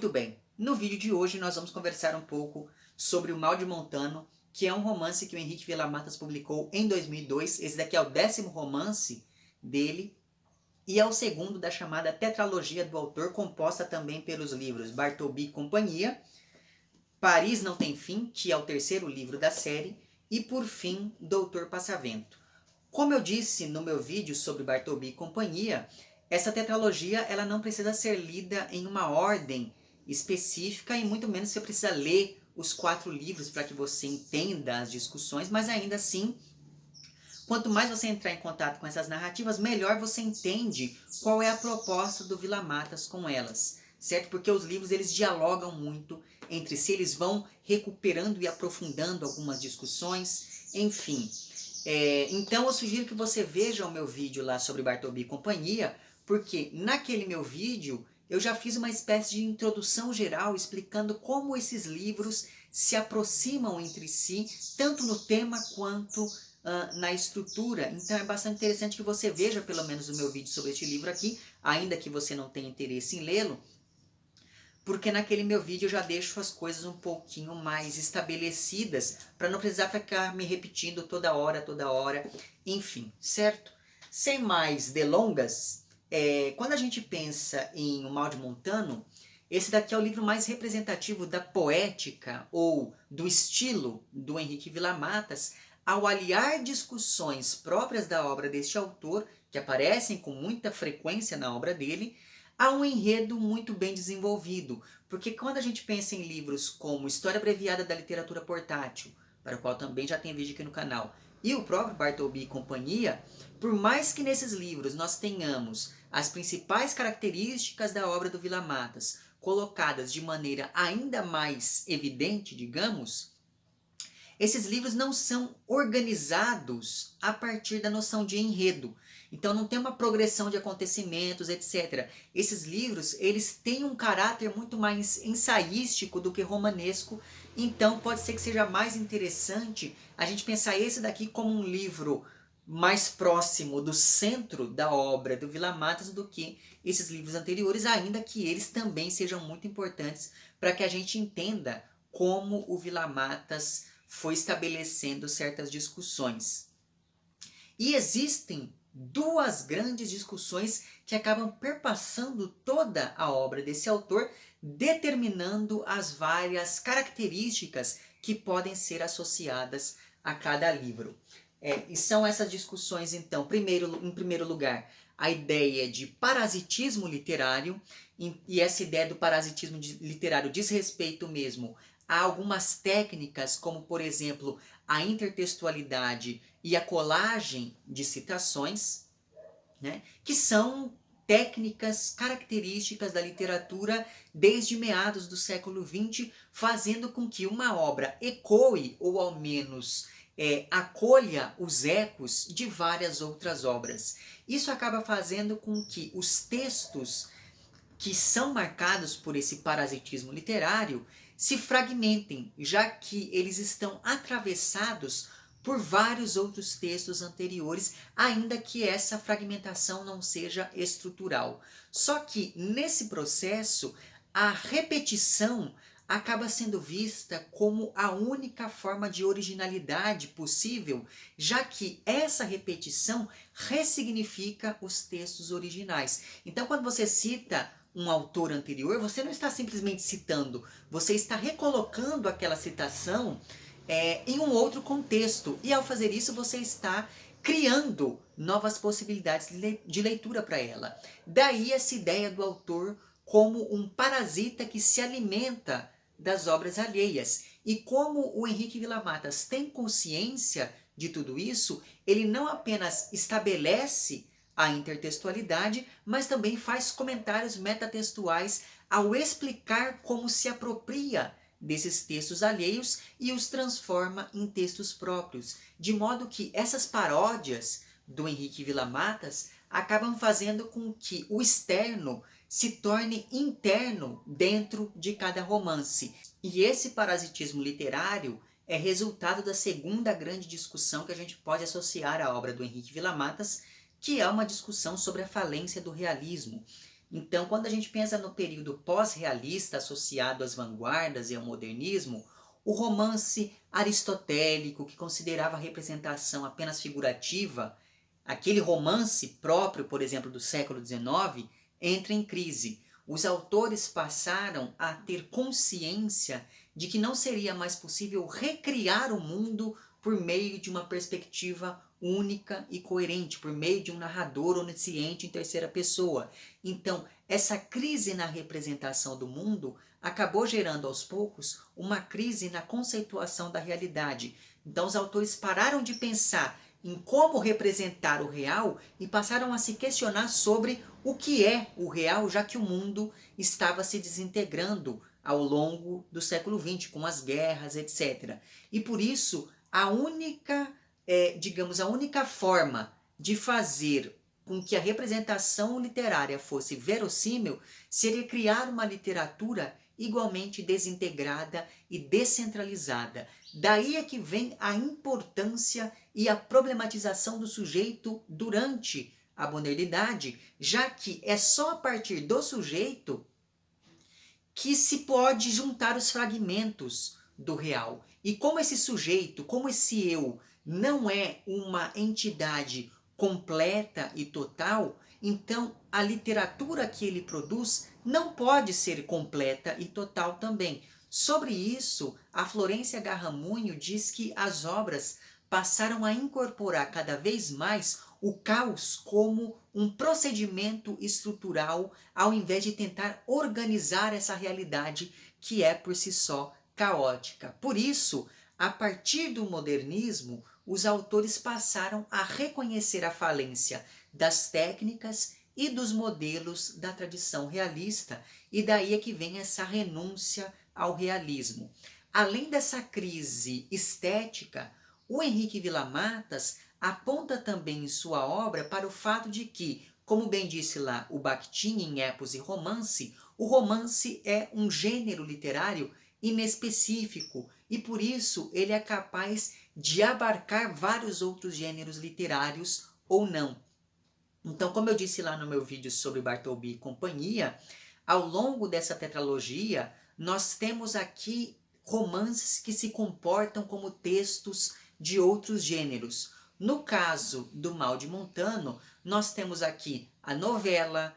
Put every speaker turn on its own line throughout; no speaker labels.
Muito bem, no vídeo de hoje nós vamos conversar um pouco sobre O Mal de Montano, que é um romance que o Henrique Vilas-Matas publicou em 2002. Esse daqui é o 10º romance dele e é o segundo da chamada tetralogia do autor, composta também pelos livros Bartleby e Companhia, Paris Não Tem Fim, que é o terceiro livro da série, e por fim, Doutor Passavento. Como eu disse no meu vídeo sobre Bartleby e Companhia, essa tetralogia ela não precisa ser lida em uma ordem específica e muito menos você precisa ler os 4 livros para que você entenda as discussões, mas ainda assim, quanto mais você entrar em contato com essas narrativas, melhor você entende qual é a proposta do Vilas-Matas com elas, certo? Porque os livros eles dialogam muito entre si, eles vão recuperando e aprofundando algumas discussões, enfim. Então eu sugiro que você veja o meu vídeo lá sobre Bartleby e Companhia, porque naquele meu vídeo eu já fiz uma espécie de introdução geral explicando como esses livros se aproximam entre si, tanto no tema quanto na estrutura. Então é bastante interessante que você veja pelo menos o meu vídeo sobre este livro aqui, ainda que você não tenha interesse em lê-lo, porque naquele meu vídeo eu já deixo as coisas um pouquinho mais estabelecidas, para não precisar ficar me repetindo toda hora, enfim, certo? Sem mais delongas, quando a gente pensa em O Mal de Montano, esse daqui é o livro mais representativo da poética ou do estilo do Henrique Vilas-Matas, ao aliar discussões próprias da obra deste autor, que aparecem com muita frequência na obra dele, há um enredo muito bem desenvolvido, porque quando a gente pensa em livros como História Abreviada da Literatura Portátil, para o qual também já tem vídeo aqui no canal, e o próprio Bartleby e Companhia, por mais que nesses livros nós tenhamos as principais características da obra do Vilas-Matas colocadas de maneira ainda mais evidente, digamos, esses livros não são organizados a partir da noção de enredo. Então não tem uma progressão de acontecimentos, etc. Esses livros, eles têm um caráter muito mais ensaístico do que romanesco. Então pode ser que seja mais interessante a gente pensar esse daqui como um livro mais próximo do centro da obra do Vilas-Matas do que esses livros anteriores, ainda que eles também sejam muito importantes para que a gente entenda como o Vilas-Matas foi estabelecendo certas discussões. E existem 2 grandes discussões que acabam perpassando toda a obra desse autor, determinando as várias características que podem ser associadas a cada livro. E são essas discussões, então, em primeiro lugar, a ideia de parasitismo literário, e essa ideia do parasitismo literário diz respeito mesmo a algumas técnicas, como por exemplo a intertextualidade e a colagem de citações, né, que são técnicas características da literatura desde meados do século XX, fazendo com que uma obra ecoe, ou ao menos acolha os ecos de várias outras obras. Isso acaba fazendo com que os textos que são marcados por esse parasitismo literário se fragmentem, já que eles estão atravessados por vários outros textos anteriores, ainda que essa fragmentação não seja estrutural. Só que nesse processo, a repetição acaba sendo vista como a única forma de originalidade possível, já que essa repetição ressignifica os textos originais. Então, quando você cita um autor anterior, você não está simplesmente citando, você está recolocando aquela citação em um outro contexto. E ao fazer isso, você está criando novas possibilidades de leitura para ela. Daí essa ideia do autor como um parasita que se alimenta das obras alheias. E como o Henrique Vilas-Matas tem consciência de tudo isso, ele não apenas estabelece a intertextualidade, mas também faz comentários metatextuais ao explicar como se apropria desses textos alheios e os transforma em textos próprios, de modo que essas paródias do Henrique Vilas-Matas acabam fazendo com que o externo se torne interno dentro de cada romance. E esse parasitismo literário é resultado da segunda grande discussão que a gente pode associar à obra do Henrique Vilas-Matas, que é uma discussão sobre a falência do realismo. Então, quando a gente pensa no período pós-realista associado às vanguardas e ao modernismo, o romance aristotélico, que considerava a representação apenas figurativa, aquele romance próprio, por exemplo, do século XIX, entra em crise. Os autores passaram a ter consciência de que não seria mais possível recriar o mundo por meio de uma perspectiva única e coerente, por meio de um narrador onisciente em terceira pessoa. Então, essa crise na representação do mundo acabou gerando aos poucos uma crise na conceituação da realidade. Então, os autores pararam de pensar em como representar o real e passaram a se questionar sobre o que é o real, já que o mundo estava se desintegrando ao longo do século XX, com as guerras, etc. E por isso, a única forma de fazer com que a representação literária fosse verossímil seria criar uma literatura igualmente desintegrada e descentralizada. Daí é que vem a importância e a problematização do sujeito durante a modernidade, já que é só a partir do sujeito que se pode juntar os fragmentos do real. E como esse sujeito, como esse eu, não é uma entidade completa e total, então a literatura que ele produz não pode ser completa e total também. Sobre isso, a Florência Garramunho diz que as obras passaram a incorporar cada vez mais o caos como um procedimento estrutural, ao invés de tentar organizar essa realidade que é por si só caótica. Por isso, a partir do modernismo, os autores passaram a reconhecer a falência das técnicas e dos modelos da tradição realista, e daí é que vem essa renúncia ao realismo. Além dessa crise estética, o Henrique Villa-Matas aponta também em sua obra para o fato de que, como bem disse lá o Bakhtin em Epos e Romance, o romance é um gênero literário inespecífico e por isso ele é capaz de abarcar vários outros gêneros literários ou não. Então, como eu disse lá no meu vídeo sobre Bartleby e companhia, ao longo dessa tetralogia, nós temos aqui romances que se comportam como textos de outros gêneros. No caso do Mal de Montano, nós temos aqui a novela,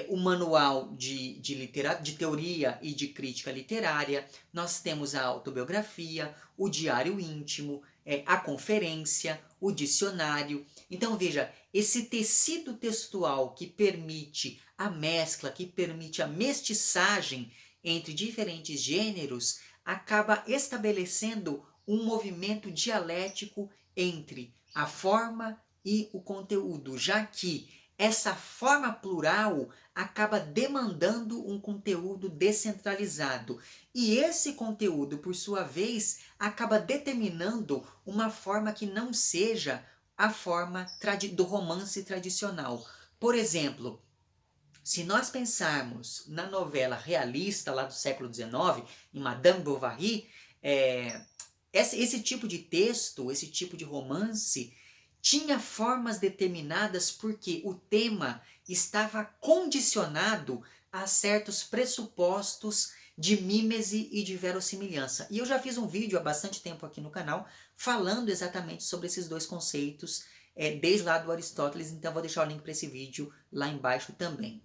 o manual de teoria e de crítica literária, nós temos a autobiografia, o diário íntimo, a conferência, o dicionário. Então veja, esse tecido textual que permite a mescla, que permite a mestiçagem entre diferentes gêneros, acaba estabelecendo um movimento dialético entre a forma e o conteúdo, já que essa forma plural acaba demandando um conteúdo descentralizado. E esse conteúdo, por sua vez, acaba determinando uma forma que não seja a forma do romance tradicional. Por exemplo, se nós pensarmos na novela realista lá do século XIX, em Madame Bovary, esse tipo de texto, esse tipo de romance, tinha formas determinadas porque o tema estava condicionado a certos pressupostos de mímese e de verossimilhança. E eu já fiz um vídeo há bastante tempo aqui no canal falando exatamente sobre esses dois conceitos, desde lá do Aristóteles, então vou deixar o link para esse vídeo lá embaixo também.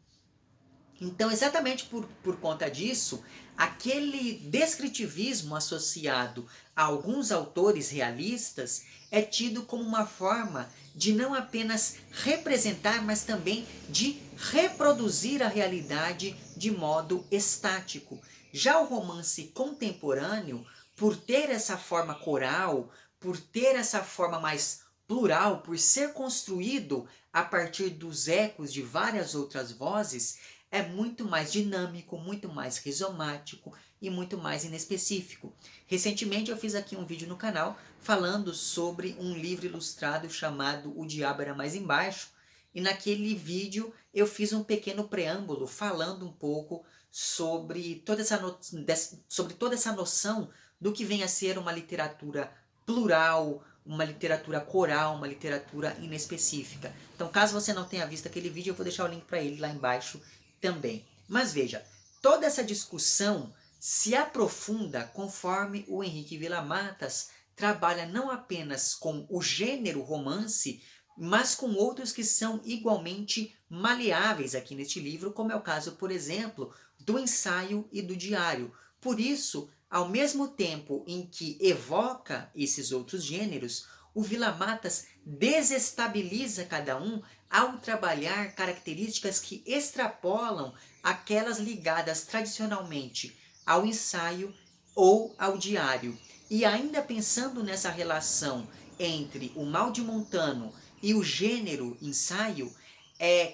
Então, exatamente por conta disso, aquele descritivismo associado a alguns autores realistas é tido como uma forma de não apenas representar, mas também de reproduzir a realidade de modo estático. Já o romance contemporâneo, por ter essa forma coral, por ter essa forma mais plural, por ser construído a partir dos ecos de várias outras vozes, é muito mais dinâmico, muito mais rizomático e muito mais inespecífico. Recentemente eu fiz aqui um vídeo no canal falando sobre um livro ilustrado chamado O Diabo Era Mais Embaixo, e naquele vídeo eu fiz um pequeno preâmbulo falando um pouco sobre toda essa noção do que vem a ser uma literatura plural, uma literatura coral, uma literatura inespecífica. Então, caso você não tenha visto aquele vídeo, eu vou deixar o link para ele lá embaixo também. Mas veja, toda essa discussão se aprofunda conforme o Henrique Villa-Matas trabalha não apenas com o gênero romance, mas com outros que são igualmente maleáveis aqui neste livro, como é o caso, por exemplo, do ensaio e do diário. Por isso, ao mesmo tempo em que evoca esses outros gêneros, o Villa-Matas desestabiliza cada um ao trabalhar características que extrapolam aquelas ligadas tradicionalmente ao ensaio ou ao diário. E ainda pensando nessa relação entre o mal de Montano e o gênero ensaio,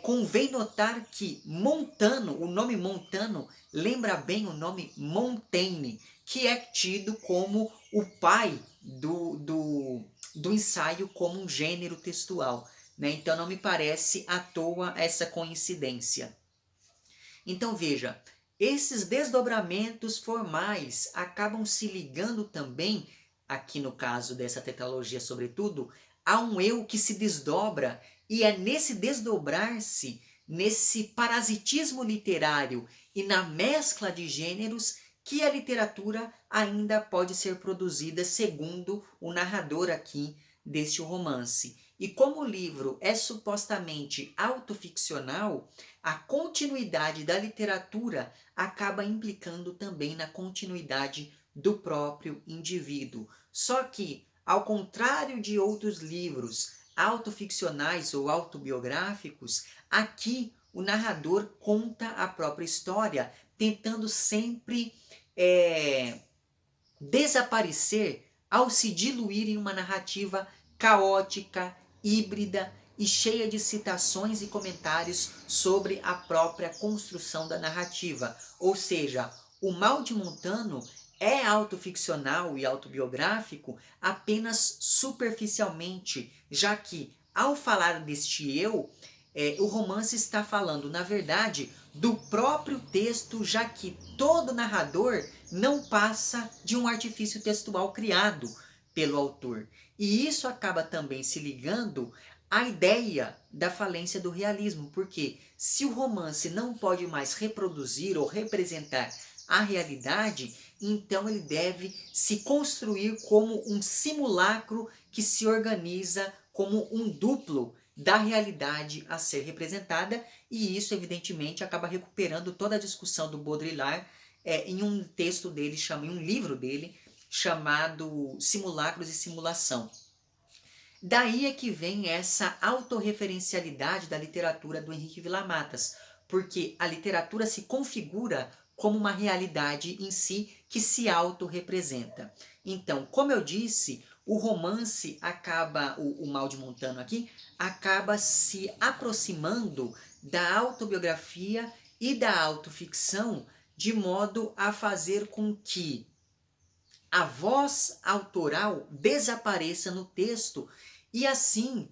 convém notar que Montano, o nome Montano, lembra bem o nome Montaigne, que é tido como o pai do ensaio como um gênero textual. Né? Então não me parece à toa essa coincidência. Então veja, esses desdobramentos formais acabam se ligando também, aqui no caso dessa tetralogia sobretudo, a um eu que se desdobra, e é nesse desdobrar-se, nesse parasitismo literário e na mescla de gêneros que a literatura ainda pode ser produzida segundo o narrador aqui deste romance. E como o livro é supostamente autoficcional, a continuidade da literatura acaba implicando também na continuidade do próprio indivíduo. Só que, ao contrário de outros livros autoficcionais ou autobiográficos, aqui o narrador conta a própria história, tentando sempre desaparecer ao se diluir em uma narrativa caótica, híbrida e cheia de citações e comentários sobre a própria construção da narrativa. Ou seja, o Mal de Montano é autoficcional e autobiográfico apenas superficialmente, já que, ao falar deste eu, o romance está falando, na verdade, do próprio texto, já que todo narrador não passa de um artifício textual criado pelo autor. E isso acaba também se ligando à ideia da falência do realismo, porque se o romance não pode mais reproduzir ou representar a realidade, então ele deve se construir como um simulacro que se organiza como um duplo da realidade a ser representada, e isso evidentemente acaba recuperando toda a discussão do Baudrillard em um texto dele, em um livro dele, chamado Simulacros e Simulação. Daí é que vem essa autorreferencialidade da literatura do Henrique Villa-Matas, porque a literatura se configura como uma realidade em si que se autorrepresenta. Então, como eu disse, o romance acaba, o Mal de Montano aqui, acaba se aproximando da autobiografia e da autoficção, de modo a fazer com que a voz autoral desapareça no texto, e assim,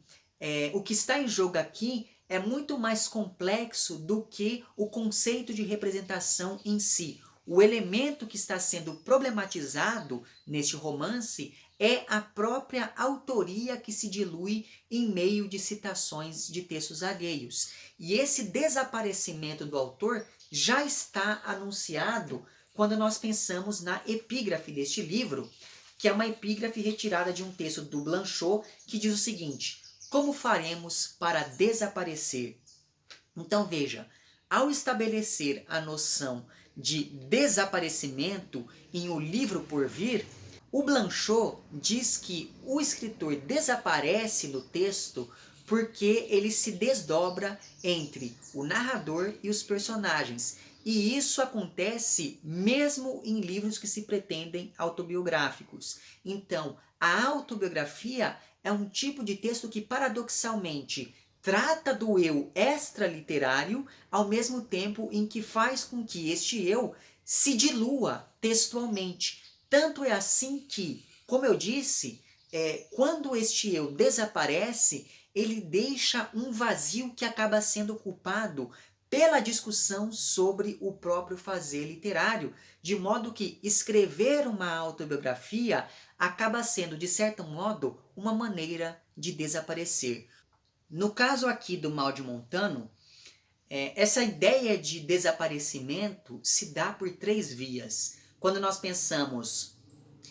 o que está em jogo aqui é muito mais complexo do que o conceito de representação em si. O elemento que está sendo problematizado neste romance é a própria autoria que se dilui em meio de citações de textos alheios. E esse desaparecimento do autor já está anunciado quando nós pensamos na epígrafe deste livro, que é uma epígrafe retirada de um texto do Blanchot, que diz o seguinte: como faremos para desaparecer? Então veja, ao estabelecer a noção de desaparecimento em O Livro por Vir, o Blanchot diz que o escritor desaparece no texto porque ele se desdobra entre o narrador e os personagens. E isso acontece mesmo em livros que se pretendem autobiográficos. Então, a autobiografia é um tipo de texto que, paradoxalmente, trata do eu extraliterário, ao mesmo tempo em que faz com que este eu se dilua textualmente. Tanto é assim que, como eu disse, quando este eu desaparece, ele deixa um vazio que acaba sendo ocupado pela discussão sobre o próprio fazer literário, de modo que escrever uma autobiografia acaba sendo, de certo modo, uma maneira de desaparecer. No caso aqui do Mal de Montano, Essa ideia de desaparecimento se dá por três vias. Quando nós pensamos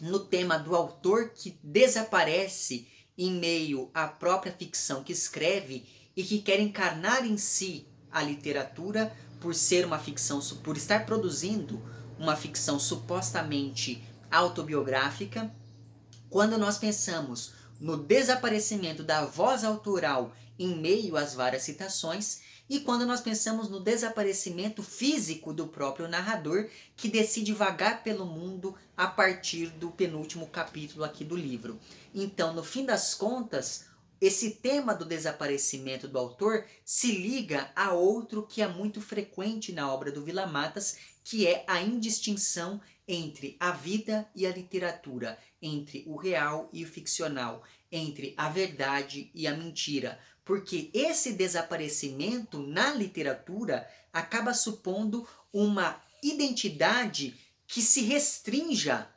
no tema do autor que desaparece em meio à própria ficção que escreve e que quer encarnar em si a literatura por ser uma ficção, por estar produzindo uma ficção supostamente autobiográfica. Quando nós pensamos no desaparecimento da voz autoral em meio às várias citações, e quando nós pensamos no desaparecimento físico do próprio narrador, que decide vagar pelo mundo a partir do penúltimo capítulo aqui do livro. Então, no fim das contas, esse tema do desaparecimento do autor se liga a outro que é muito frequente na obra do Vila Matas, que é a indistinção entre a vida e a literatura, entre o real e o ficcional, entre a verdade e a mentira. Porque esse desaparecimento na literatura acaba supondo uma identidade que se restrinja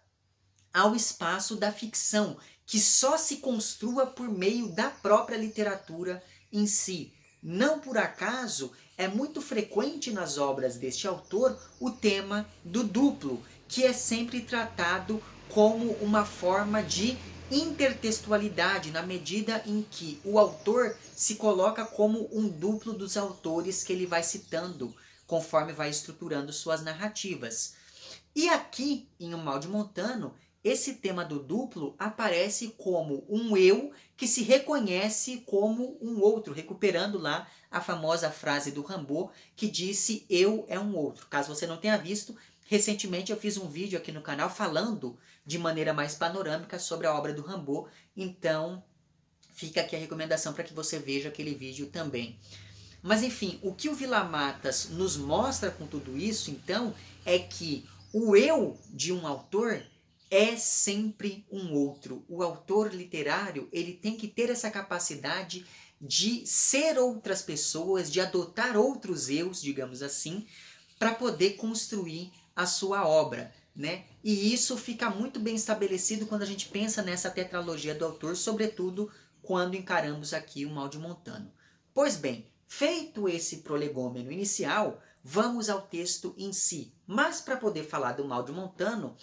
ao espaço da ficção, que só se construa por meio da própria literatura em si. Não por acaso é muito frequente nas obras deste autor o tema do duplo, que é sempre tratado como uma forma de intertextualidade, na medida em que o autor se coloca como um duplo dos autores que ele vai citando, conforme vai estruturando suas narrativas. E aqui, em O Mal de Montano, esse tema do duplo aparece como um eu que se reconhece como um outro, recuperando lá a famosa frase do Rimbaud que disse eu é um outro. Caso você não tenha visto, recentemente eu fiz um vídeo aqui no canal falando de maneira mais panorâmica sobre a obra do Rimbaud, então fica aqui a recomendação para que você veja aquele vídeo também. Mas enfim, o que o Vila Matas nos mostra com tudo isso, então, é que o eu de um autor é sempre um outro. O autor literário, ele tem que ter essa capacidade de ser outras pessoas, de adotar outros eus, digamos assim, para poder construir a sua obra, né? E isso fica muito bem estabelecido quando a gente pensa nessa tetralogia do autor, sobretudo quando encaramos aqui O Mal de Montano. Pois bem, feito esse prolegômeno inicial, vamos ao texto em si. Mas para poder falar do Mal de Montano,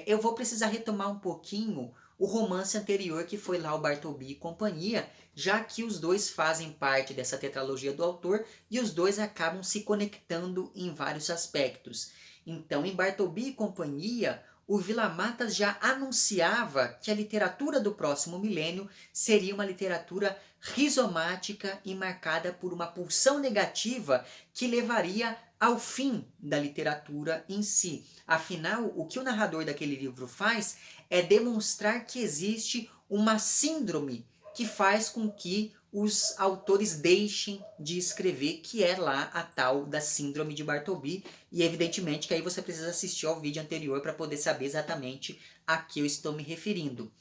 eu vou precisar retomar um pouquinho o romance anterior, que foi lá o Bartleby e Companhia, já que os dois fazem parte dessa tetralogia do autor e os dois acabam se conectando em vários aspectos. Então, em Bartleby e Companhia, o Vila Matas já anunciava que a literatura do próximo milênio seria uma literatura rizomática e marcada por uma pulsão negativa que levaria ao fim da literatura em si. Afinal, o que o narrador daquele livro faz é demonstrar que existe uma síndrome que faz com que os autores deixem de escrever, que é lá a tal da síndrome de Bartleby, e evidentemente que aí você precisa assistir ao vídeo anterior para poder saber exatamente a que eu estou me referindo.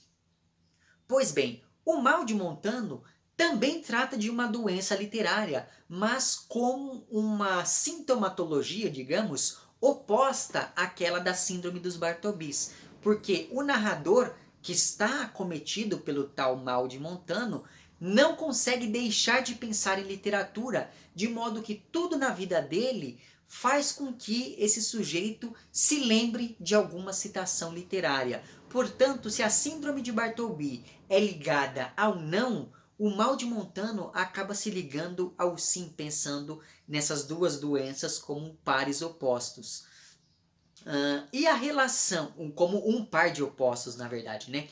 Pois bem, O Mal de Montano também trata de uma doença literária, mas com uma sintomatologia, digamos, oposta àquela da síndrome dos Bartlebys, porque o narrador que está acometido pelo tal Mal de Montano não consegue deixar de pensar em literatura, de modo que tudo na vida dele faz com que esse sujeito se lembre de alguma citação literária. Portanto, se a síndrome de Bartleby é ligada ao não, o Mal de Montano acaba se ligando ao sim, pensando nessas duas doenças como pares opostos. E a relação, como um par de opostos, na verdade, né?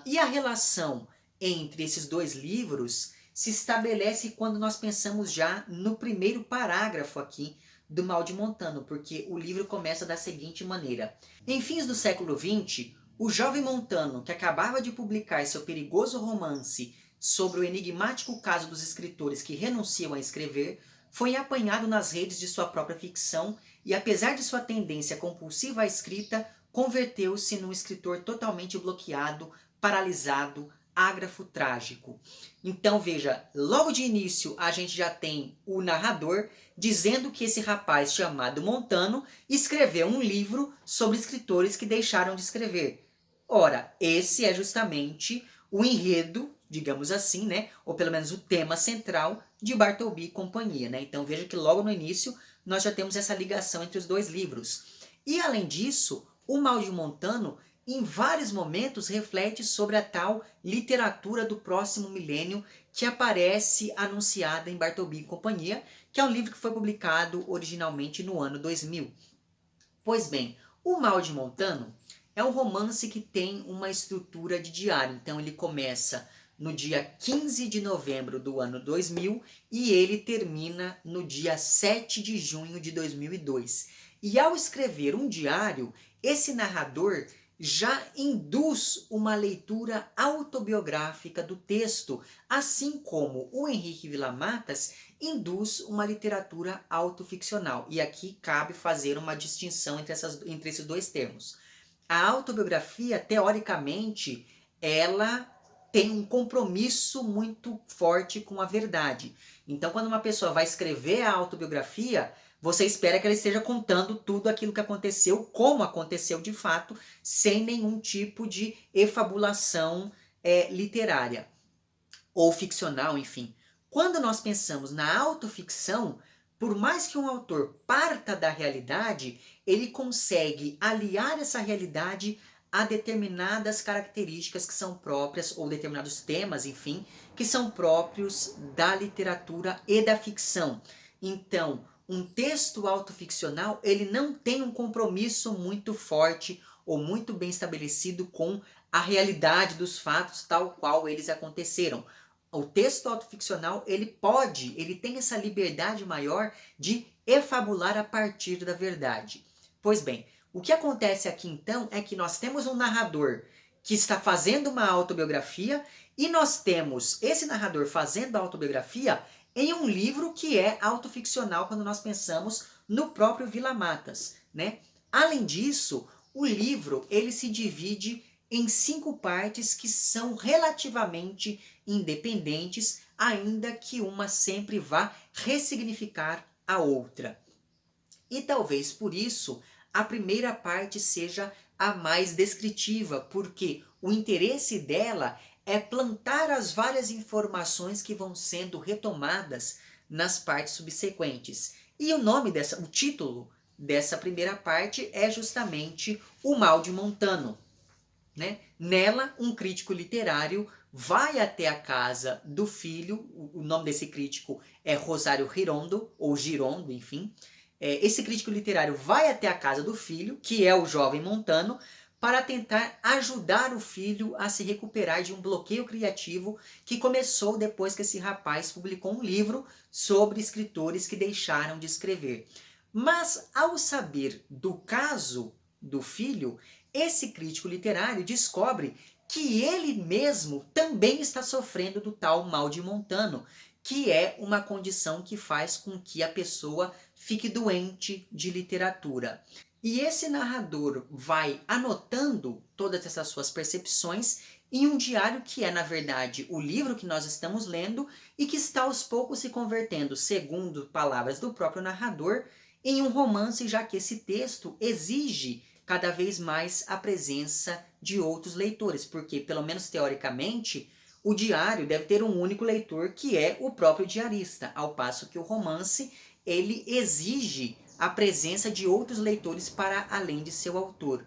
E a relação entre esses dois livros se estabelece quando nós pensamos já no primeiro parágrafo aqui do Mal de Montano, porque o livro começa da seguinte maneira. Em fins do século XX, o jovem Montano, que acabava de publicar seu perigoso romance sobre o enigmático caso dos escritores que renunciam a escrever, foi apanhado nas redes de sua própria ficção e, apesar de sua tendência compulsiva à escrita, converteu-se num escritor totalmente bloqueado, paralisado, ágrafo, trágico. Então veja, logo de início a gente já tem o narrador dizendo que esse rapaz chamado Montano escreveu um livro sobre escritores que deixaram de escrever. Ora, esse é justamente o enredo digamos assim, né? Ou pelo menos o tema central de Bartleby e companhia, né? Então veja que logo no início nós já temos essa ligação entre os dois livros. E além disso, o Mal de Montano em vários momentos reflete sobre a tal literatura do próximo milênio que aparece anunciada em Bartleby e companhia, que é um livro que foi publicado originalmente no ano 2000. Pois bem, o Mal de Montano é um romance que tem uma estrutura de diário. Então ele começa no dia 15 de novembro do ano 2000 e ele termina no dia 7 de junho de 2002. E ao escrever um diário, esse narrador já induz uma leitura autobiográfica do texto, assim como o Henrique Villa-Matas induz uma literatura autoficcional. E aqui cabe fazer uma distinção entre esses dois termos. A autobiografia, teoricamente, ela tem um compromisso muito forte com a verdade. Então, quando uma pessoa vai escrever a autobiografia, você espera que ela esteja contando tudo aquilo que aconteceu, como aconteceu de fato, sem nenhum tipo de efabulação literária ou ficcional, enfim. Quando nós pensamos na autoficção, por mais que um autor parta da realidade, ele consegue aliar essa realidade a determinadas características que são próprias, ou determinados temas, enfim, que são próprios da literatura e da ficção. Então, um texto autoficcional, ele não tem um compromisso muito forte ou muito bem estabelecido com a realidade dos fatos tal qual eles aconteceram. O texto autoficcional, ele tem essa liberdade maior de efabular a partir da verdade. Pois bem, o que acontece aqui então é que nós temos um narrador que está fazendo uma autobiografia e nós temos esse narrador fazendo a autobiografia em um livro que é autoficcional quando nós pensamos no próprio Villa-Matas, né? Além disso, o livro ele se divide em 5 partes que são relativamente independentes, ainda que uma sempre vá ressignificar a outra. E talvez por isso a primeira parte seja a mais descritiva, porque o interesse dela é plantar as várias informações que vão sendo retomadas nas partes subsequentes. E o título dessa primeira parte é justamente O Mal de Montano. Né? Nela, um crítico literário vai até a casa do filho, o nome desse crítico é Rosário Girondo, ou Girondo, enfim. Esse crítico literário vai até a casa do filho, que é o jovem Montano, para tentar ajudar o filho a se recuperar de um bloqueio criativo que começou depois que esse rapaz publicou um livro sobre escritores que deixaram de escrever. Mas, ao saber do caso do filho, esse crítico literário descobre que ele mesmo também está sofrendo do tal mal de Montano, que é uma condição que faz com que a pessoa fique doente de literatura. E esse narrador vai anotando todas essas suas percepções em um diário que é, na verdade, o livro que nós estamos lendo e que está aos poucos se convertendo, segundo palavras do próprio narrador, em um romance, já que esse texto exige cada vez mais a presença de outros leitores, porque, pelo menos teoricamente, o diário deve ter um único leitor, que é o próprio diarista, ao passo que o romance ele exige a presença de outros leitores para além de seu autor.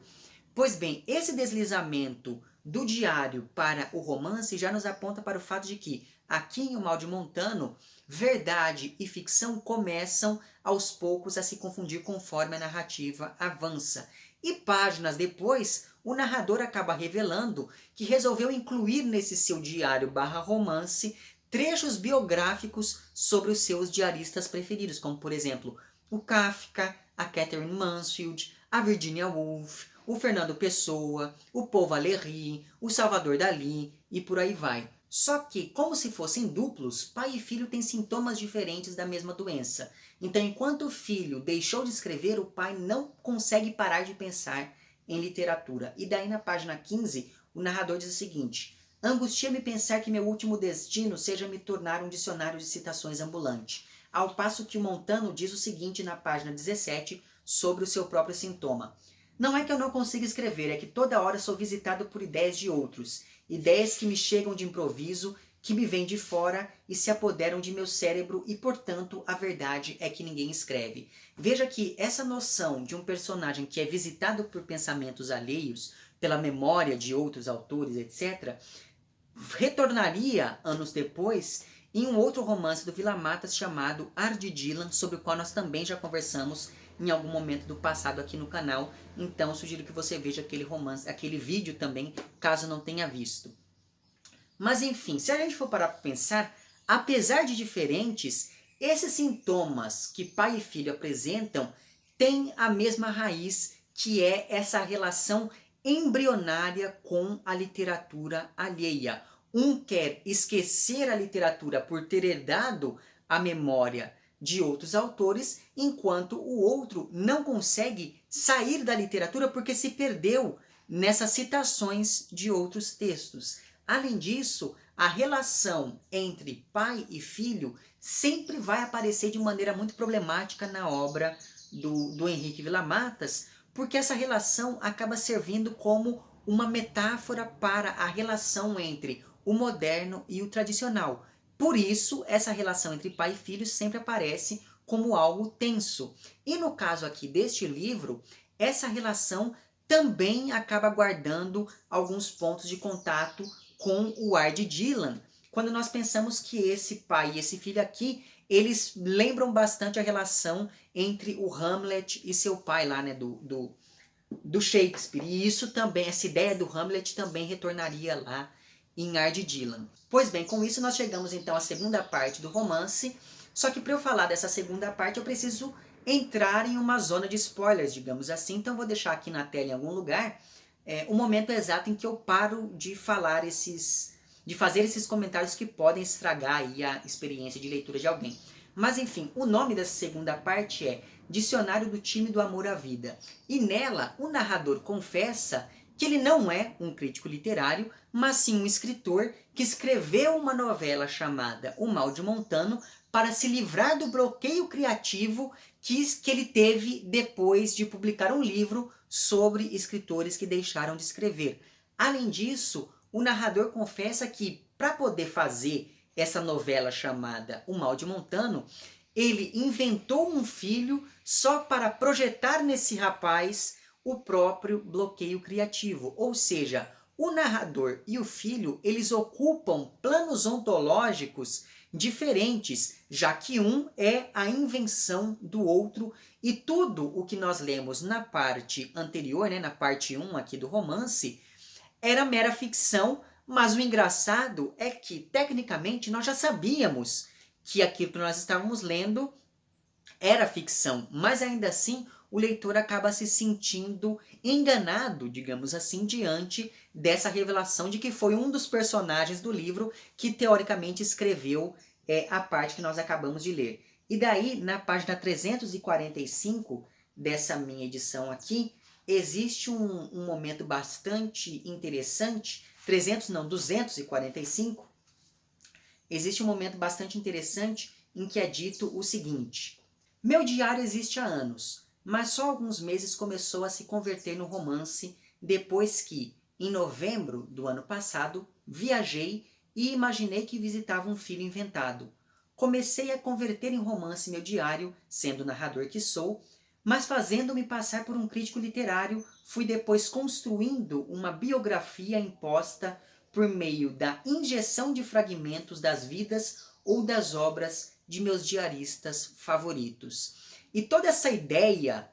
Pois bem, esse deslizamento do diário para o romance já nos aponta para o fato de que, aqui em O Mal de Montano, verdade e ficção começam aos poucos a se confundir conforme a narrativa avança. E páginas depois, o narrador acaba revelando que resolveu incluir nesse seu diário / romance trechos biográficos sobre os seus diaristas preferidos, como por exemplo, o Kafka, a Catherine Mansfield, a Virginia Woolf, o Fernando Pessoa, o Paul Valéry, o Salvador Dalí e por aí vai. Só que, como se fossem duplos, pai e filho têm sintomas diferentes da mesma doença. Então, enquanto o filho deixou de escrever, o pai não consegue parar de pensar em literatura. E daí, na página 15, o narrador diz o seguinte: angustia-me pensar que meu último destino seja me tornar um dicionário de citações ambulante. Ao passo que o Montano diz o seguinte na página 17 sobre o seu próprio sintoma: Não é que eu não consiga escrever, é que toda hora sou visitado por ideias de outros. Ideias que me chegam de improviso, que me vêm de fora e se apoderam de meu cérebro e, portanto, a verdade é que ninguém escreve. Veja que essa noção de um personagem que é visitado por pensamentos alheios, pela memória de outros autores, etc., retornaria, anos depois, em um outro romance do Vila Matas chamado Ardidillan, sobre o qual nós também já conversamos em algum momento do passado aqui no canal. Então sugiro que você veja aquele romance, aquele vídeo também, caso não tenha visto. Mas enfim, se a gente for parar para pensar, apesar de diferentes, esses sintomas que pai e filho apresentam têm a mesma raiz, que é essa relação embrionária com a literatura alheia. Um quer esquecer a literatura por ter herdado a memória de outros autores, enquanto o outro não consegue sair da literatura porque se perdeu nessas citações de outros textos. Além disso, a relação entre pai e filho sempre vai aparecer de maneira muito problemática na obra do Henrique Villa-Matas, porque essa relação acaba servindo como uma metáfora para a relação entre o moderno e o tradicional. Por isso, essa relação entre pai e filho sempre aparece como algo tenso. E no caso aqui deste livro, essa relação também acaba guardando alguns pontos de contato com o Ardidillan, quando nós pensamos que esse pai e esse filho aqui, eles lembram bastante a relação entre o Hamlet e seu pai lá, né, do Shakespeare. E isso também, essa ideia do Hamlet também retornaria lá em Ardidillan. Pois bem, com isso nós chegamos então à segunda parte do romance, só que para eu falar dessa segunda parte eu preciso entrar em uma zona de spoilers, digamos assim, então eu vou deixar aqui na tela em algum lugar o momento exato em que eu paro de falar de fazer esses comentários que podem estragar aí a experiência de leitura de alguém. Mas enfim, o nome dessa segunda parte é Dicionário do Tímido Amor à Vida. E nela, o narrador confessa que ele não é um crítico literário, mas sim um escritor que escreveu uma novela chamada O Mal de Montano para se livrar do bloqueio criativo que ele teve depois de publicar um livro sobre escritores que deixaram de escrever. Além disso, o narrador confessa que, para poder fazer essa novela chamada O Mal de Montano, ele inventou um filho só para projetar nesse rapaz o próprio bloqueio criativo. Ou seja, o narrador e o filho, eles ocupam planos ontológicos diferentes, já que um é a invenção do outro, e tudo o que nós lemos na parte anterior, né, na parte 1 aqui do romance, era mera ficção, mas o engraçado é que, tecnicamente, nós já sabíamos que aquilo que nós estávamos lendo era ficção, mas ainda assim o leitor acaba se sentindo enganado, digamos assim, diante dessa revelação de que foi um dos personagens do livro que teoricamente escreveu a parte que nós acabamos de ler. E daí, na página 345 dessa minha edição aqui, existe um momento bastante interessante, 245, existe um momento bastante interessante em que é dito o seguinte: meu diário existe há anos, mas só há alguns meses começou a se converter no romance depois que, em novembro do ano passado, viajei e imaginei que visitava um filho inventado. Comecei a converter em romance meu diário, sendo narrador que sou, mas fazendo-me passar por um crítico literário, fui depois construindo uma biografia imposta por meio da injeção de fragmentos das vidas ou das obras de meus diaristas favoritos. E toda essa ideia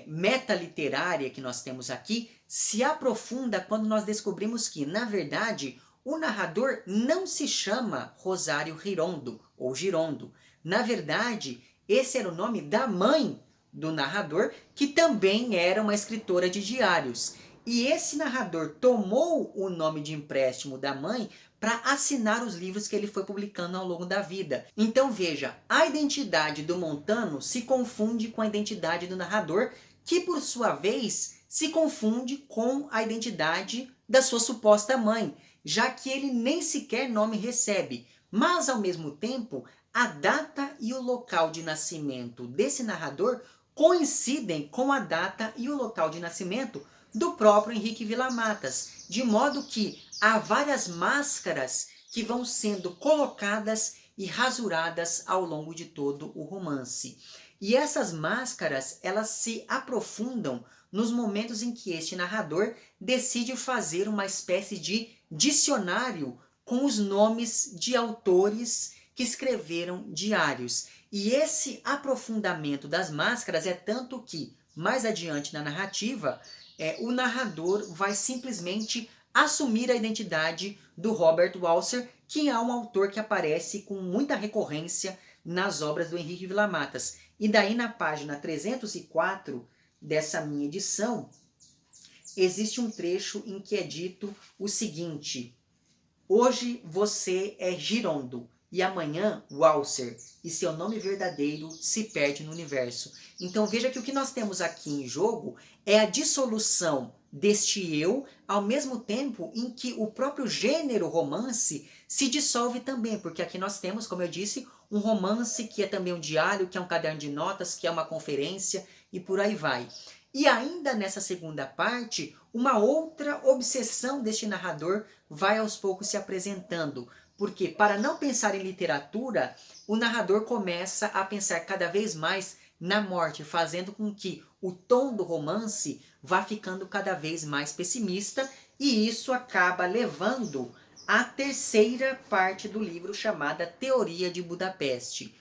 metaliterária que nós temos aqui se aprofunda quando nós descobrimos que, na verdade, o narrador não se chama Rosário Girondo, ou Girondo. Na verdade, esse era o nome da mãe do narrador, que também era uma escritora de diários. E esse narrador tomou o nome de empréstimo da mãe para assinar os livros que ele foi publicando ao longo da vida. Então veja, a identidade do Montano se confunde com a identidade do narrador, que por sua vez se confunde com a identidade da sua suposta mãe, já que ele nem sequer nome recebe. Mas ao mesmo tempo, a data e o local de nascimento desse narrador coincidem com a data e o local de nascimento do próprio Henrique Vilas-Matas, de modo que há várias máscaras que vão sendo colocadas e rasuradas ao longo de todo o romance. E essas máscaras, elas se aprofundam nos momentos em que este narrador decide fazer uma espécie de dicionário com os nomes de autores que escreveram diários. E esse aprofundamento das máscaras é tanto que, mais adiante na narrativa, o narrador vai simplesmente assumir a identidade do Robert Walser, que é um autor que aparece com muita recorrência nas obras do Henrique Vilas-Matas. E daí na página 304 dessa minha edição, existe um trecho em que é dito o seguinte: hoje você é Girondo e amanhã Walser, e seu nome verdadeiro se perde no universo. Então veja que o que nós temos aqui em jogo é a dissolução deste eu, ao mesmo tempo em que o próprio gênero romance se dissolve também, porque aqui nós temos, como eu disse, um romance que é também um diário, que é um caderno de notas, que é uma conferência e por aí vai. E ainda nessa segunda parte, uma outra obsessão deste narrador vai aos poucos se apresentando. Porque, para não pensar em literatura, o narrador começa a pensar cada vez mais na morte, fazendo com que o tom do romance vá ficando cada vez mais pessimista, e isso acaba levando à terceira parte do livro, chamada Teoria de Budapeste.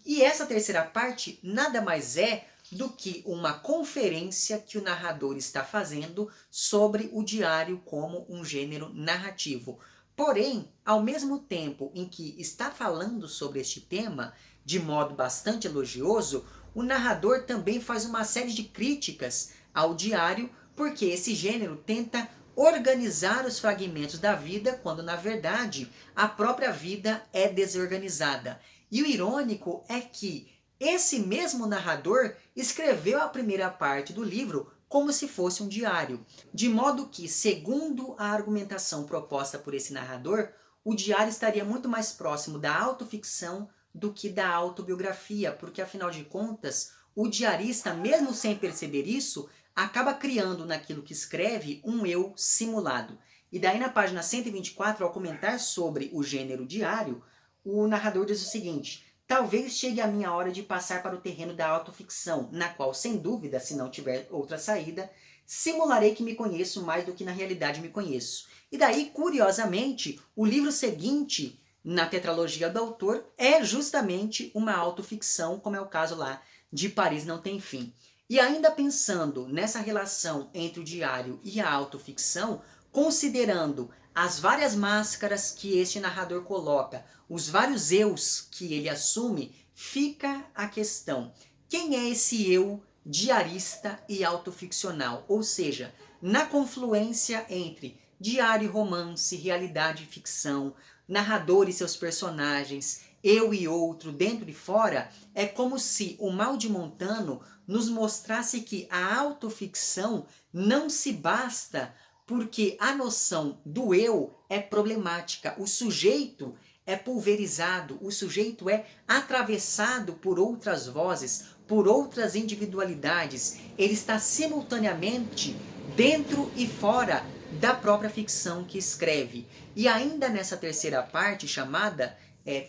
E essa terceira parte nada mais é do que uma conferência que o narrador está fazendo sobre o diário como um gênero narrativo. Porém, ao mesmo tempo em que está falando sobre este tema, de modo bastante elogioso, o narrador também faz uma série de críticas ao diário, porque esse gênero tenta organizar os fragmentos da vida, quando na verdade a própria vida é desorganizada. E o irônico é que esse mesmo narrador escreveu a primeira parte do livro como se fosse um diário. De modo que, segundo a argumentação proposta por esse narrador, o diário estaria muito mais próximo da autoficção do que da autobiografia, porque afinal de contas, o diarista, mesmo sem perceber isso, acaba criando naquilo que escreve um eu simulado. E daí na página 124, ao comentar sobre o gênero diário, o narrador diz o seguinte: talvez chegue a minha hora de passar para o terreno da autoficção, na qual, sem dúvida, se não tiver outra saída, simularei que me conheço mais do que na realidade me conheço. E daí, curiosamente, o livro seguinte na tetralogia do autor é justamente uma autoficção, como é o caso lá de Paris Não Tem Fim. E ainda pensando nessa relação entre o diário e a autoficção, considerando as várias máscaras que este narrador coloca, os vários eus que ele assume, fica a questão: quem é esse eu diarista e autoficcional? Ou seja, na confluência entre diário e romance, realidade e ficção, narrador e seus personagens, eu e outro, dentro e fora, é como se o Mal de Montano nos mostrasse que a autoficção não se basta, porque a noção do eu é problemática. O sujeito é pulverizado, o sujeito é atravessado por outras vozes, por outras individualidades. Ele está simultaneamente dentro e fora da própria ficção que escreve. E ainda nessa terceira parte, chamada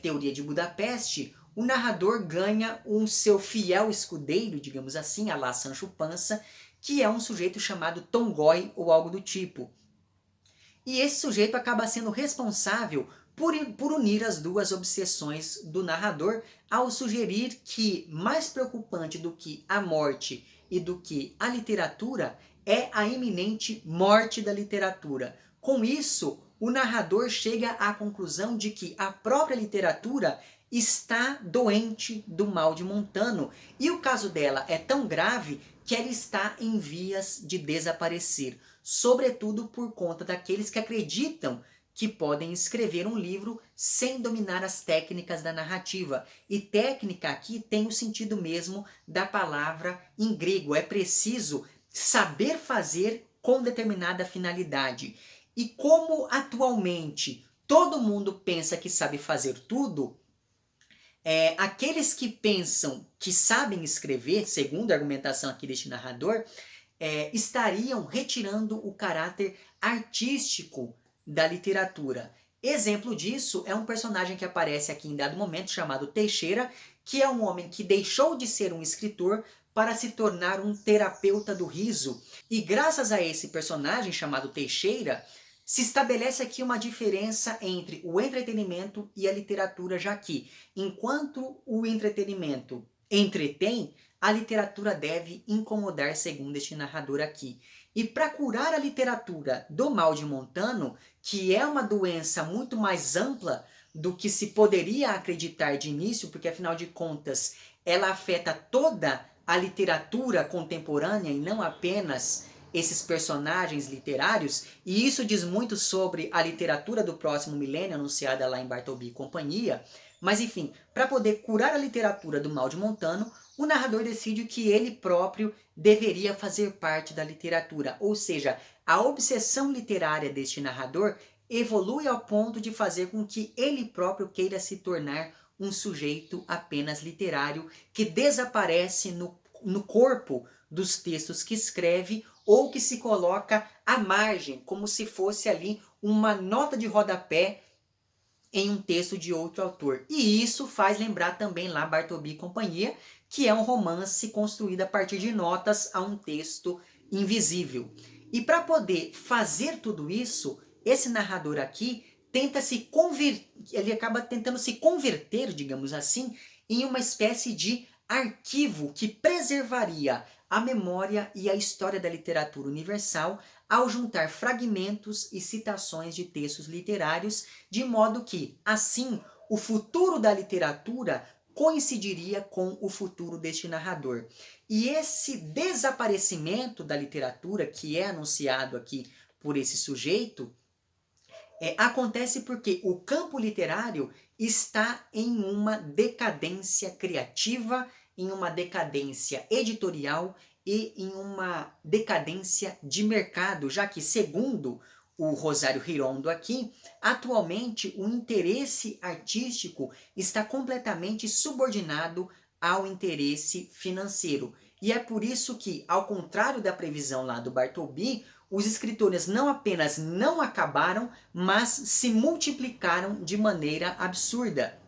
Teoria de Budapeste, o narrador ganha um seu fiel escudeiro, digamos assim, à la Sancho Panza, que é um sujeito chamado Tongói ou algo do tipo. E esse sujeito acaba sendo responsável por unir as duas obsessões do narrador, ao sugerir que mais preocupante do que a morte e do que a literatura é a iminente morte da literatura. Com isso, o narrador chega à conclusão de que a própria literatura está doente do Mal de Montano, e o caso dela é tão grave que ela está em vias de desaparecer, sobretudo por conta daqueles que acreditam que podem escrever um livro sem dominar as técnicas da narrativa. E técnica aqui tem o sentido mesmo da palavra em grego. É preciso saber fazer com determinada finalidade. E como atualmente todo mundo pensa que sabe fazer tudo, Aqueles que pensam que sabem escrever, segundo a argumentação aqui deste narrador, estariam retirando o caráter artístico da literatura. Exemplo disso é um personagem que aparece aqui em dado momento chamado Teixeira, que é um homem que deixou de ser um escritor para se tornar um terapeuta do riso. E graças a esse personagem chamado Teixeira, se estabelece aqui uma diferença entre o entretenimento e a literatura, já que, enquanto o entretenimento entretém, a literatura deve incomodar, segundo este narrador aqui. E para curar a literatura do mal de Montano, que é uma doença muito mais ampla do que se poderia acreditar de início, porque afinal de contas ela afeta toda a literatura contemporânea e não apenas esses personagens literários, e isso diz muito sobre a literatura do próximo milênio, anunciada lá em Bartleby e companhia. Mas enfim, para poder curar a literatura do mal de Montano, o narrador decide que ele próprio deveria fazer parte da literatura, ou seja, a obsessão literária deste narrador evolui ao ponto de fazer com que ele próprio queira se tornar um sujeito apenas literário que desaparece no corpo dos textos que escreve ou que se coloca à margem, como se fosse ali uma nota de rodapé em um texto de outro autor. E isso faz lembrar também lá Bartleby e companhia, que é um romance construído a partir de notas a um texto invisível. E para poder fazer tudo isso, esse narrador aqui ele acaba tentando se converter, digamos assim, em uma espécie de arquivo que preservaria a memória e a história da literatura universal ao juntar fragmentos e citações de textos literários, de modo que, assim, o futuro da literatura coincidiria com o futuro deste narrador. E esse desaparecimento da literatura, que é anunciado aqui por esse sujeito, acontece porque o campo literário está em uma decadência criativa, em uma decadência editorial e em uma decadência de mercado, já que, segundo o Rosário Hirondo aqui, atualmente o interesse artístico está completamente subordinado ao interesse financeiro. E é por isso que, ao contrário da previsão lá do Bartleby, os escritores não apenas não acabaram, mas se multiplicaram de maneira absurda.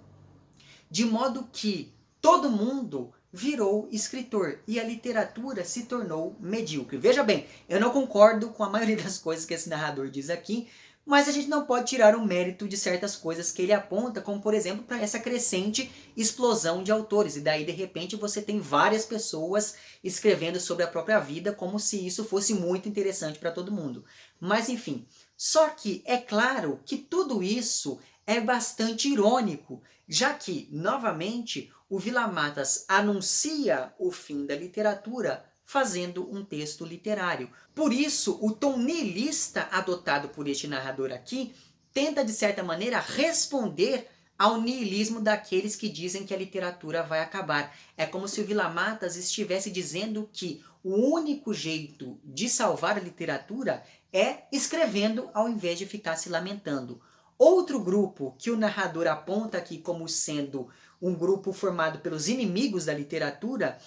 De modo que todo mundo virou escritor e a literatura se tornou medíocre. Veja bem, eu não concordo com a maioria das coisas que esse narrador diz aqui, mas a gente não pode tirar o mérito de certas coisas que ele aponta, como por exemplo para essa crescente explosão de autores. E daí de repente você tem várias pessoas escrevendo sobre a própria vida, como se isso fosse muito interessante para todo mundo. Mas enfim, só que é claro que tudo isso é bastante irônico, já que, novamente, o Vila Matas anuncia o fim da literatura fazendo um texto literário. Por isso, o tom niilista adotado por este narrador aqui tenta, de certa maneira, responder ao niilismo daqueles que dizem que a literatura vai acabar. É como se o Vila Matas estivesse dizendo que o único jeito de salvar a literatura é escrevendo ao invés de ficar se lamentando. Outro grupo que o narrador aponta aqui como sendo um grupo formado pelos inimigos da literatura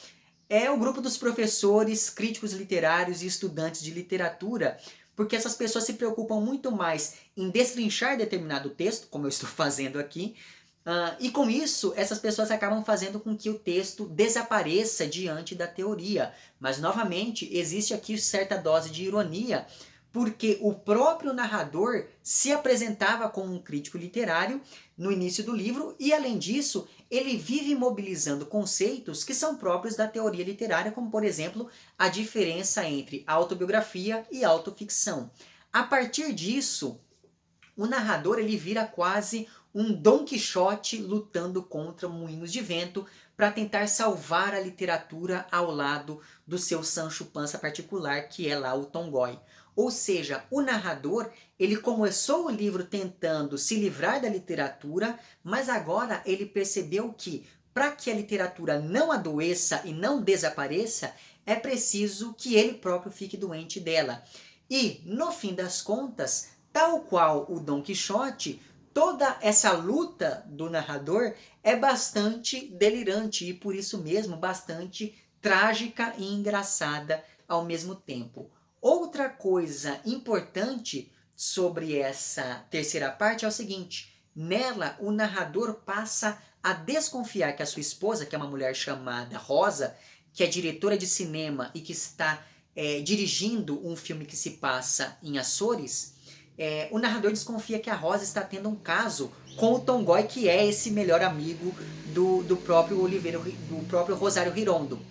é o grupo dos professores, críticos literários e estudantes de literatura, porque essas pessoas se preocupam muito mais em destrinchar determinado texto, como eu estou fazendo aqui, e com isso essas pessoas acabam fazendo com que o texto desapareça diante da teoria. Mas novamente existe aqui certa dose de ironia, porque o próprio narrador se apresentava como um crítico literário no início do livro e, além disso, ele vive mobilizando conceitos que são próprios da teoria literária, como, por exemplo, a diferença entre autobiografia e autoficção. A partir disso, o narrador ele vira quase um Dom Quixote lutando contra moinhos de vento para tentar salvar a literatura ao lado do seu Sancho Panza particular, que é lá o Tongoy. Ou seja, o narrador, ele começou o livro tentando se livrar da literatura, mas agora ele percebeu que, para que a literatura não adoeça e não desapareça, é preciso que ele próprio fique doente dela. E, no fim das contas, tal qual o Dom Quixote, toda essa luta do narrador é bastante delirante e por isso mesmo bastante trágica e engraçada ao mesmo tempo. Outra coisa importante sobre essa terceira parte é o seguinte: nela o narrador passa a desconfiar que a sua esposa, que é uma mulher chamada Rosa, que é diretora de cinema e que está dirigindo um filme que se passa em Açores, o narrador desconfia que a Rosa está tendo um caso com o Tongoy, que é esse melhor amigo do próprio Oliveira, do próprio Rosário Rirondo.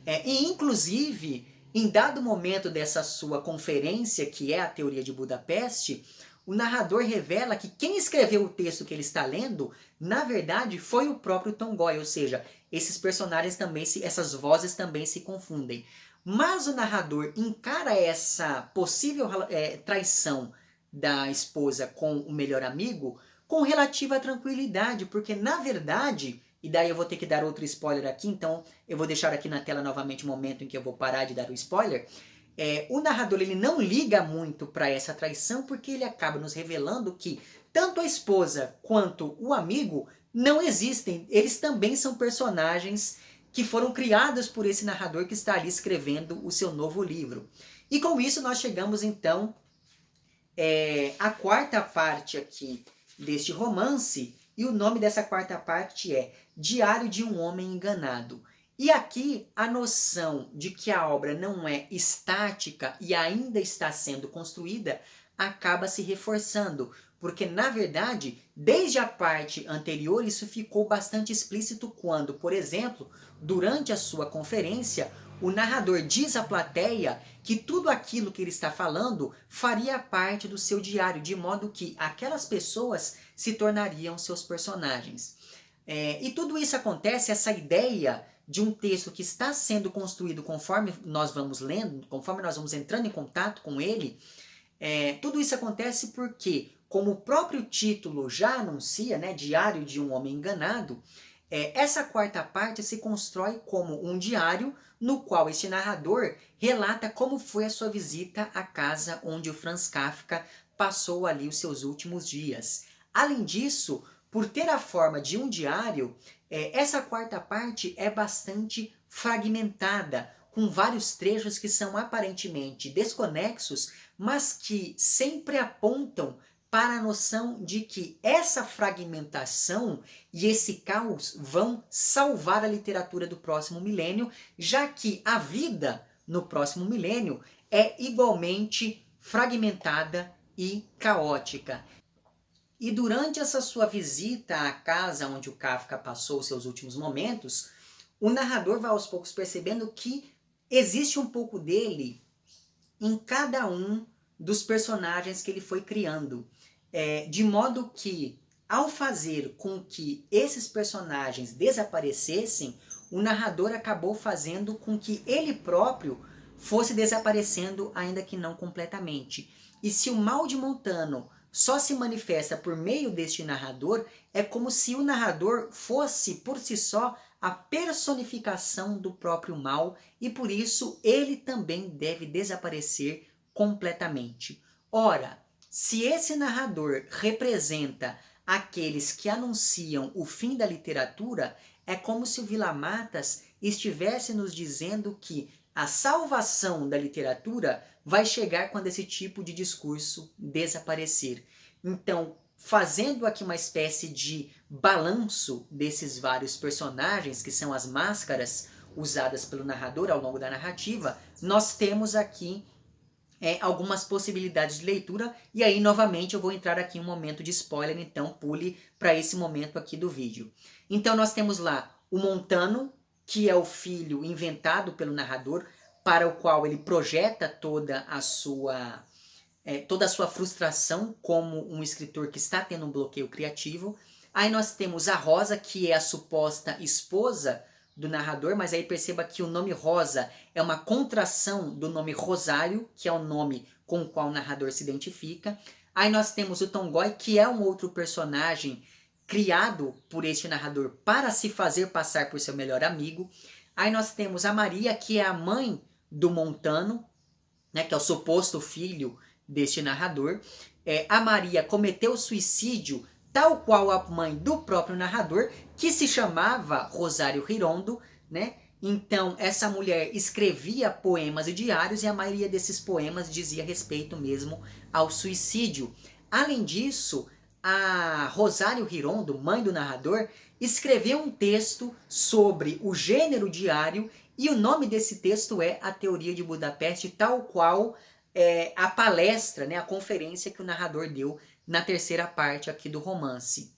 E inclusive, em dado momento dessa sua conferência, que é a Teoria de Budapeste, o narrador revela que quem escreveu o texto que ele está lendo, na verdade, foi o próprio Tongoy, ou seja, esses personagens também, essas vozes também se confundem. Mas o narrador encara essa possível traição da esposa com o melhor amigo com relativa tranquilidade, porque na verdade, e daí eu vou ter que dar outro spoiler aqui, então eu vou deixar aqui na tela novamente o momento em que eu vou parar de dar o spoiler. O narrador ele não liga muito para essa traição porque ele acaba nos revelando que tanto a esposa quanto o amigo não existem. Eles também são personagens que foram criados por esse narrador que está ali escrevendo o seu novo livro. E com isso nós chegamos então à quarta parte aqui deste romance, e o nome dessa quarta parte é Diário de um Homem Enganado. E aqui a noção de que a obra não é estática e ainda está sendo construída acaba se reforçando, porque na verdade, desde a parte anterior isso ficou bastante explícito quando, por exemplo, durante a sua conferência, o narrador diz à plateia que tudo aquilo que ele está falando faria parte do seu diário, de modo que aquelas pessoas se tornariam seus personagens. E tudo isso acontece, essa ideia de um texto que está sendo construído conforme nós vamos lendo, conforme nós vamos entrando em contato com ele, tudo isso acontece porque, como o próprio título já anuncia, né, Diário de um Homem Enganado, essa quarta parte se constrói como um diário no qual este narrador relata como foi a sua visita à casa onde o Franz Kafka passou ali os seus últimos dias. Além disso, por ter a forma de um diário, essa quarta parte é bastante fragmentada, com vários trechos que são aparentemente desconexos, mas que sempre apontam para a noção de que essa fragmentação e esse caos vão salvar a literatura do próximo milênio, já que a vida no próximo milênio é igualmente fragmentada e caótica. E durante essa sua visita à casa onde o Kafka passou os seus últimos momentos, o narrador vai aos poucos percebendo que existe um pouco dele em cada um dos personagens que ele foi criando. De modo que, ao fazer com que esses personagens desaparecessem, o narrador acabou fazendo com que ele próprio fosse desaparecendo, ainda que não completamente. E se o mal de Montano só se manifesta por meio deste narrador, é como se o narrador fosse, por si só, a personificação do próprio mal, e por isso ele também deve desaparecer completamente. Ora, se esse narrador representa aqueles que anunciam o fim da literatura, é como se o Vila Matas estivesse nos dizendo que a salvação da literatura vai chegar quando esse tipo de discurso desaparecer. Então, fazendo aqui uma espécie de balanço desses vários personagens, que são as máscaras usadas pelo narrador ao longo da narrativa, nós temos aqui algumas possibilidades de leitura, e aí novamente eu vou entrar aqui em um momento de spoiler, então pule para esse momento aqui do vídeo. Então nós temos lá o Montano, que é o filho inventado pelo narrador, para o qual ele projeta toda a sua frustração como um escritor que está tendo um bloqueio criativo. Aí nós temos a Rosa, que é a suposta esposa do narrador, mas aí perceba que o nome Rosa é uma contração do nome Rosário, que é o nome com o qual o narrador se identifica. Aí nós temos o Tongoy, que é um outro personagem criado por este narrador para se fazer passar por seu melhor amigo. Aí nós temos a Maria, que é a mãe do Montano, né, que é o suposto filho deste narrador. A Maria cometeu suicídio tal qual a mãe do próprio narrador, que se chamava Rosário Rirondo, né? Então, essa mulher escrevia poemas e diários e a maioria desses poemas dizia respeito mesmo ao suicídio. Além disso, a Rosário Rirondo, mãe do narrador, escreveu um texto sobre o gênero diário e o nome desse texto é A Teoria de Budapeste, tal qual a palestra, né, a conferência que o narrador deu na terceira parte aqui do romance.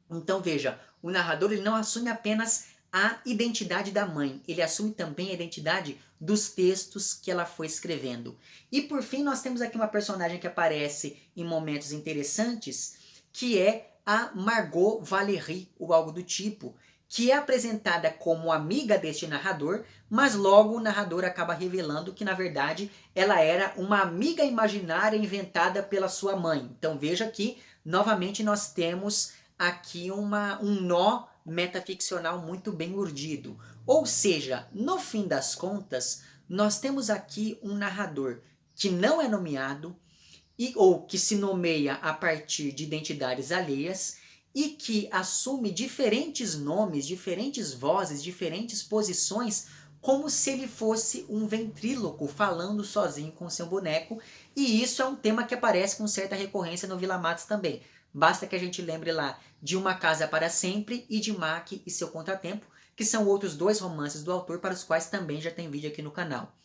Então veja, o narrador ele não assume apenas a identidade da mãe, ele assume também a identidade dos textos que ela foi escrevendo. E por fim nós temos aqui uma personagem que aparece em momentos interessantes, que é a Margot Valery, ou algo do tipo, que é apresentada como amiga deste narrador, mas logo o narrador acaba revelando que na verdade ela era uma amiga imaginária inventada pela sua mãe. Então veja que novamente nós temos aqui um nó metaficcional muito bem urdido. Ou seja, no fim das contas, nós temos aqui um narrador que não é nomeado ou que se nomeia a partir de identidades alheias e que assume diferentes nomes, diferentes vozes, diferentes posições, como se ele fosse um ventríloco falando sozinho com seu boneco. E isso é um tema que aparece com certa recorrência no Vila Matos também. Basta que a gente lembre lá de Uma Casa para Sempre e de Mac e Seu Contratempo, que são outros dois romances do autor para os quais também já tem vídeo aqui no canal.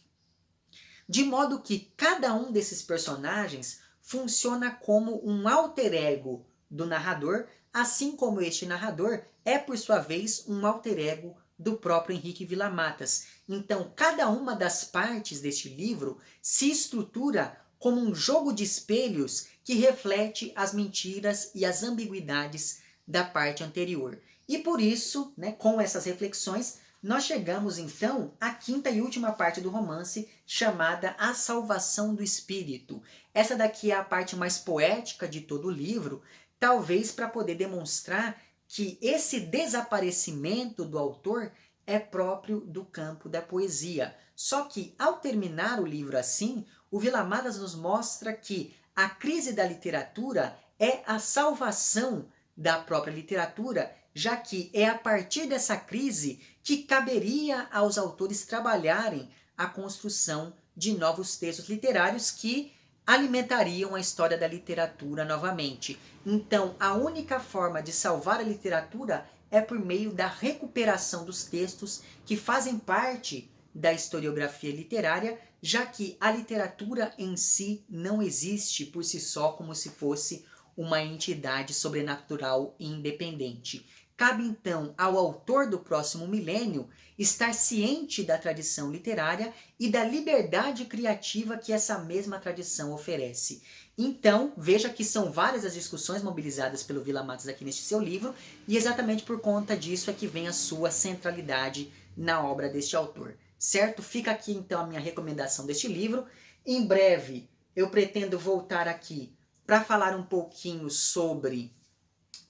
De modo que cada um desses personagens funciona como um alter ego do narrador, assim como este narrador é, por sua vez, um alter ego do próprio Henrique Villa-Matas. Então, cada uma das partes deste livro se estrutura como um jogo de espelhos que reflete as mentiras e as ambiguidades da parte anterior. E por isso, né, com essas reflexões, nós chegamos então à quinta e última parte do romance, chamada A Salvação do Espírito. Essa daqui é a parte mais poética de todo o livro, talvez para poder demonstrar que esse desaparecimento do autor é próprio do campo da poesia. Só que, ao terminar o livro assim, o Villa-Matas nos mostra que a crise da literatura é a salvação da própria literatura, já que é a partir dessa crise que caberia aos autores trabalharem a construção de novos textos literários que alimentariam a história da literatura novamente. Então, a única forma de salvar a literatura é por meio da recuperação dos textos que fazem parte da historiografia literária, já que a literatura em si não existe por si só como se fosse uma entidade sobrenatural e independente. Cabe então ao autor do próximo milênio estar ciente da tradição literária e da liberdade criativa que essa mesma tradição oferece. Então, veja que são várias as discussões mobilizadas pelo Villa-Matas aqui neste seu livro, e exatamente por conta disso é que vem a sua centralidade na obra deste autor. Certo? Fica aqui então a minha recomendação deste livro. Em breve eu pretendo voltar aqui para falar um pouquinho sobre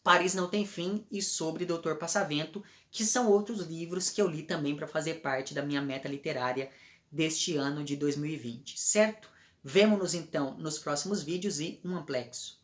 Paris Não Tem Fim e sobre Doutor Passavento, que são outros livros que eu li também para fazer parte da minha meta literária deste ano de 2020, certo? Vemo-nos então nos próximos vídeos e um amplexo.